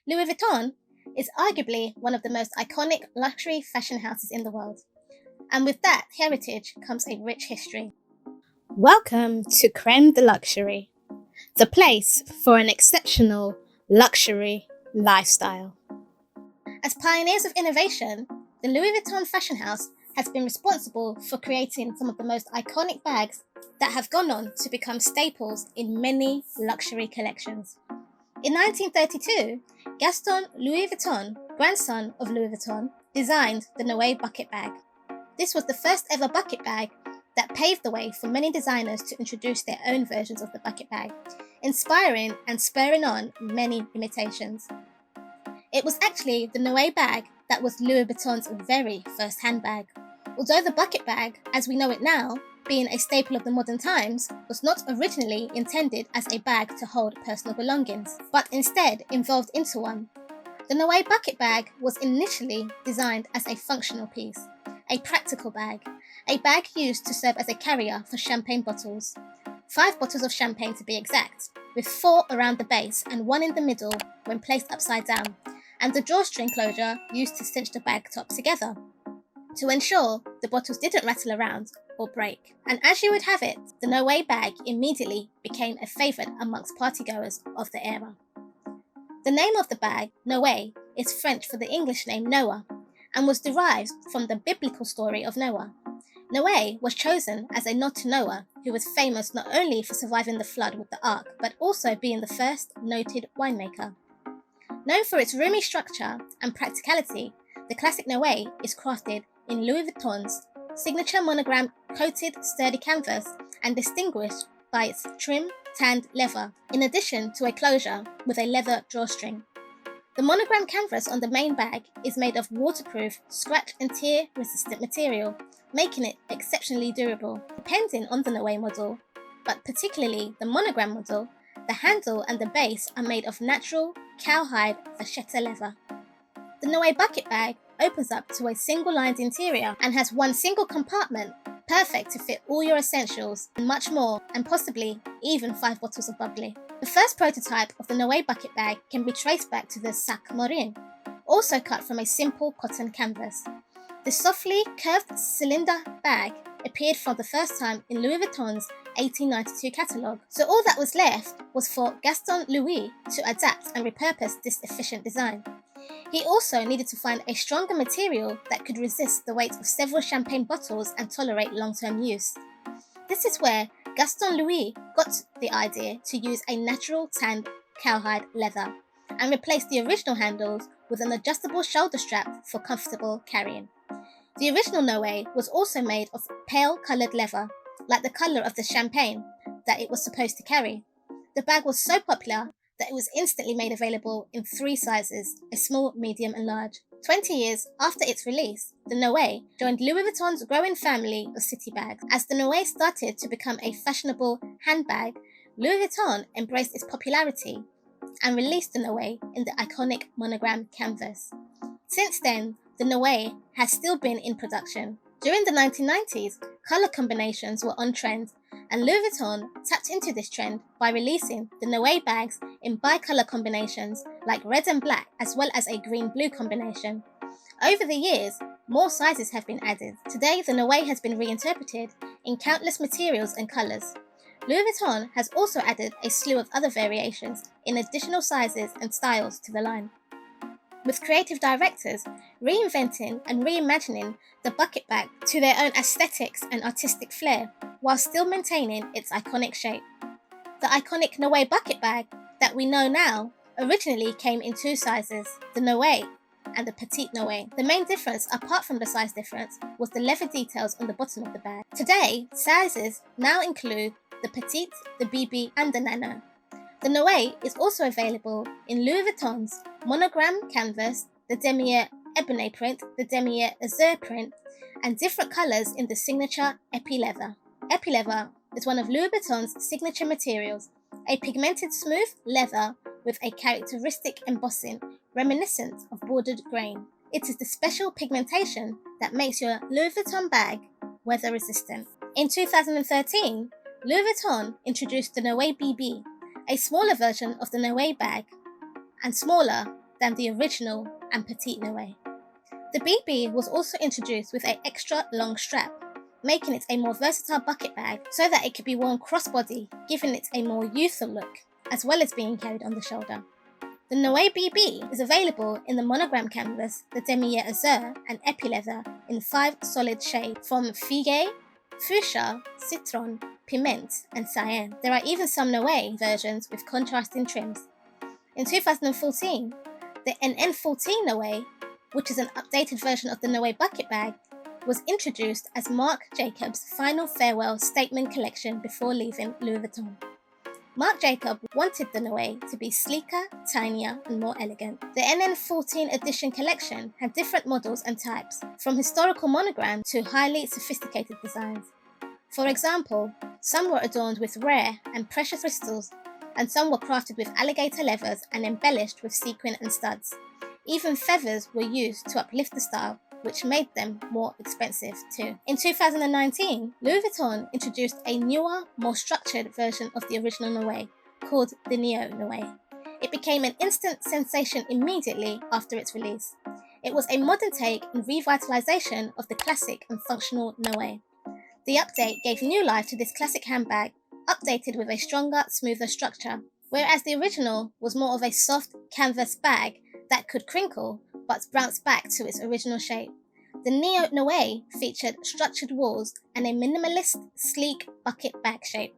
Louis Vuitton is arguably one of the most iconic luxury fashion houses in the world, and with that heritage comes a rich history. Welcome to Creme De Luxury, the place for an exceptional luxury lifestyle. As pioneers of innovation, the Louis Vuitton Fashion House has been responsible for creating some of the most iconic bags that have gone on to become staples in many luxury collections. In 1932, Gaston Louis Vuitton, grandson of Louis Vuitton, designed the Noe bucket bag. This was the first ever bucket bag that paved the way for many designers to introduce their own versions of the bucket bag, inspiring and spurring on many imitations. It was actually the Noe bag that was Louis Vuitton's very first handbag. Although the bucket bag, as we know it now, being a staple of the modern times, was not originally intended as a bag to hold personal belongings, but instead evolved into one. The Noe bucket bag was initially designed as a functional piece, a practical bag, a bag used to serve as a carrier for champagne bottles. 5 bottles of champagne to be exact, with 4 around the base and 1 in the middle when placed upside down, and the drawstring closure used to cinch the bag top together to ensure the bottles didn't rattle around or break. And as you would have it, the Noe bag immediately became a favourite amongst partygoers of the era. The name of the bag, Noe, is French for the English name Noah, and was derived from the biblical story of Noah. Noe was chosen as a nod to Noah, who was famous not only for surviving the flood with the ark, but also being the first noted winemaker. Known for its roomy structure and practicality, the classic Noe is crafted in Louis Vuitton's signature monogram coated sturdy canvas and distinguished by its trim tanned leather, in addition to a closure with a leather drawstring. The monogram canvas on the main bag is made of waterproof, scratch and tear resistant material, making it exceptionally durable. Depending on the Noe model, but particularly the monogram model, the handle and the base are made of natural cowhide vachetta leather. The Noe bucket bag opens up to a single-lined interior and has one single compartment, perfect to fit all your essentials and much more, and possibly even 5 bottles of bubbly. The first prototype of the Noe bucket bag can be traced back to the sac morin, also cut from a simple cotton canvas. The softly curved cylinder bag appeared for the first time in Louis Vuitton's 1892 catalogue, so all that was left was for Gaston Louis to adapt and repurpose this efficient design. He also needed to find a stronger material that could resist the weight of several champagne bottles and tolerate long-term use. This is where Gaston Louis got the idea to use a natural tanned cowhide leather and replace the original handles with an adjustable shoulder strap for comfortable carrying. The original Noe was also made of pale coloured leather, like the colour of the champagne that it was supposed to carry. The bag was so popular that it was instantly made available in 3 sizes, a small, medium and large. 20 years after its release, the Noe joined Louis Vuitton's growing family of city bags. As the Noe started to become a fashionable handbag, Louis Vuitton embraced its popularity and released the Noe in the iconic monogram canvas. Since then, the Noe has still been in production. During the 1990s, colour combinations were on trend, and Louis Vuitton tapped into this trend by releasing the Noe bags in bi-colour combinations like red and black, as well as a green-blue combination. Over the years, more sizes have been added. Today, the Noe has been reinterpreted in countless materials and colours. Louis Vuitton has also added a slew of other variations in additional sizes and styles to the line, with creative directors reinventing and reimagining the bucket bag to their own aesthetics and artistic flair, while still maintaining its iconic shape. The iconic Noe bucket bag that we know now originally came in 2 sizes, the Noe and the Petite Noe. The main difference, apart from the size difference, was the leather details on the bottom of the bag. Today, sizes now include the Petite, the BB and the Nano. The Noe is also available in Louis Vuitton's monogram canvas, the demier ebony print, the demier azure print, and different colours in the signature epi leather. Epi leather is one of Louis Vuitton's signature materials, a pigmented smooth leather with a characteristic embossing reminiscent of bordered grain. It is the special pigmentation that makes your Louis Vuitton bag weather resistant. In 2013, Louis Vuitton introduced the Noe BB, a smaller version of the Noe bag and smaller than the original and Petite Noe. The BB was also introduced with an extra long strap, making it a more versatile bucket bag so that it could be worn crossbody, giving it a more youthful look, as well as being carried on the shoulder. The Noe BB is available in the monogram canvas, the damier azur and epi leather in 5 solid shades from figues, fuchsia, citron, piment and cyan. There are even some Noe versions with contrasting trims. In 2014, the NN14 Noe, which is an updated version of the Noe bucket bag, was introduced as Marc Jacobs' final farewell statement collection before leaving Louis Vuitton. Marc Jacobs wanted the Noe to be sleeker, tinier and more elegant. The NN14 edition collection had different models and types, from historical monogram to highly sophisticated designs. For example, some were adorned with rare and precious crystals, and some were crafted with alligator leathers and embellished with sequin and studs. Even feathers were used to uplift the style, which made them more expensive too. In 2019, Louis Vuitton introduced a newer, more structured version of the original Noe, called the Neo Noe. It became an instant sensation immediately after its release. It was a modern take and revitalization of the classic and functional Noe. The update gave new life to this classic handbag, updated with a stronger, smoother structure, whereas the original was more of a soft canvas bag that could crinkle but bounce back to its original shape. The Neo Noe featured structured walls and a minimalist, sleek bucket bag shape,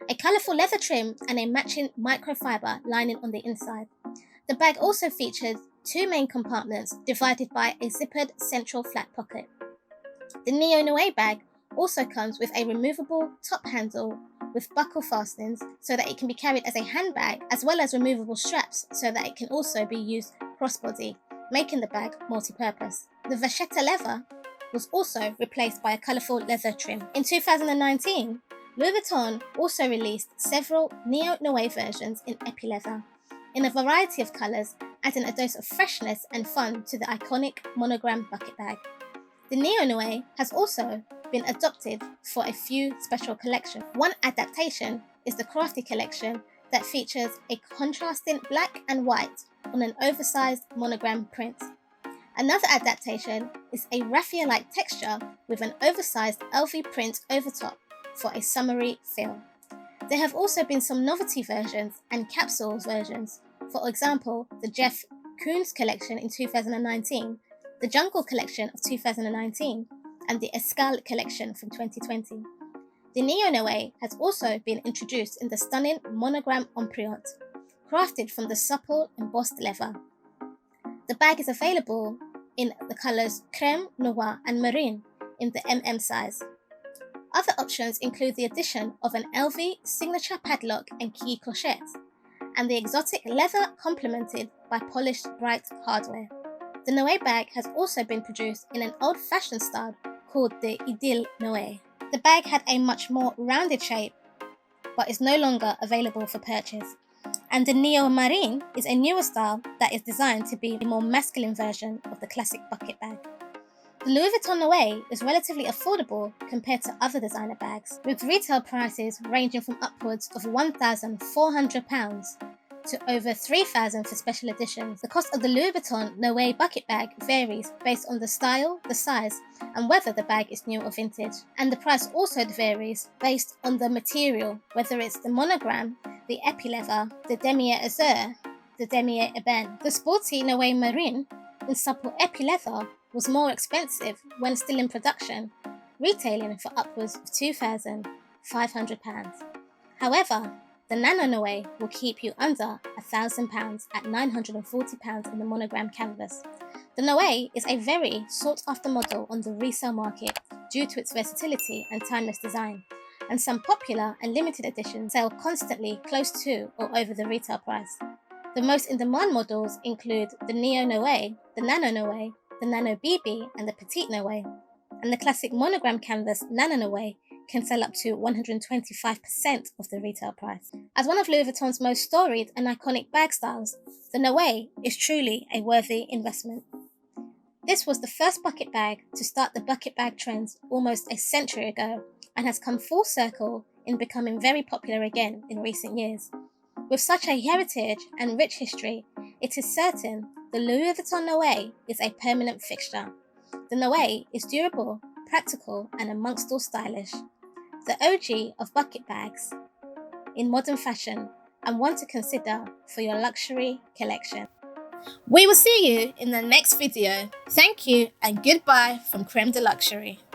a colourful leather trim and a matching microfiber lining on the inside. The bag also featured 2 main compartments divided by a zippered central flat pocket. The Neo Noe bag also comes with a removable top handle with buckle fastenings so that it can be carried as a handbag, as well as removable straps so that it can also be used crossbody, making the bag multi-purpose. The vachetta leather was also replaced by a colourful leather trim. In 2019, Louis Vuitton also released several Neo Noe versions in epi leather, in a variety of colours, adding a dose of freshness and fun to the iconic monogram bucket bag. The Neo Noe has also been adopted for a few special collections. One adaptation is the Crafty collection that features a contrasting black and white on an oversized monogram print. Another adaptation is a raffia-like texture with an oversized LV print over top for a summery feel. There have also been some novelty versions and capsule versions, for example, the Jeff Koons collection in 2019, the Jungle collection of 2019, and the Escale collection from 2020. The Neo Noe has also been introduced in the stunning monogram empreinte, crafted from the supple embossed leather. The bag is available in the colours creme, noir and marine in the MM size. Other options include the addition of an LV signature padlock and key clochette, and the exotic leather complemented by polished bright hardware. The Noe bag has also been produced in an old-fashioned style called the Idylle Noe. The bag had a much more rounded shape, but is no longer available for purchase. And the Neo Marine is a newer style that is designed to be a more masculine version of the classic bucket bag. The Louis Vuitton Noe is relatively affordable compared to other designer bags, with retail prices ranging from upwards of £1,400 to over £3,000 for special editions. The cost of the Louis Vuitton Noe bucket bag varies based on the style, the size, and whether the bag is new or vintage. And the price also varies based on the material, whether it's the monogram, the epi leather, the damier azur, the damier ebene. The sporty Noe Marine in supple epi leather was more expensive when still in production, retailing for upwards of £2,500. However, the Nano Noe will keep you under £1,000 at £940 in the monogram canvas. The Noe is a very sought-after model on the resale market due to its versatility and timeless design, and some popular and limited editions sell constantly close to or over the retail price. The most in-demand models include the Neo Noe, the Nano Noe, the Nano BB and the Petite Noe, and the classic monogram canvas Nano Noe can sell up to 125% of the retail price. As one of Louis Vuitton's most storied and iconic bag styles, the Noe is truly a worthy investment. This was the first bucket bag to start the bucket bag trends almost a century ago and has come full circle in becoming very popular again in recent years. With such a heritage and rich history, it is certain The Louis Vuitton Noe is a permanent fixture. The Noe is durable, practical, and amongst all stylish. The OG of bucket bags in modern fashion, and one to consider for your luxury collection. We will see you in the next video. Thank you and goodbye from Creme De Luxury.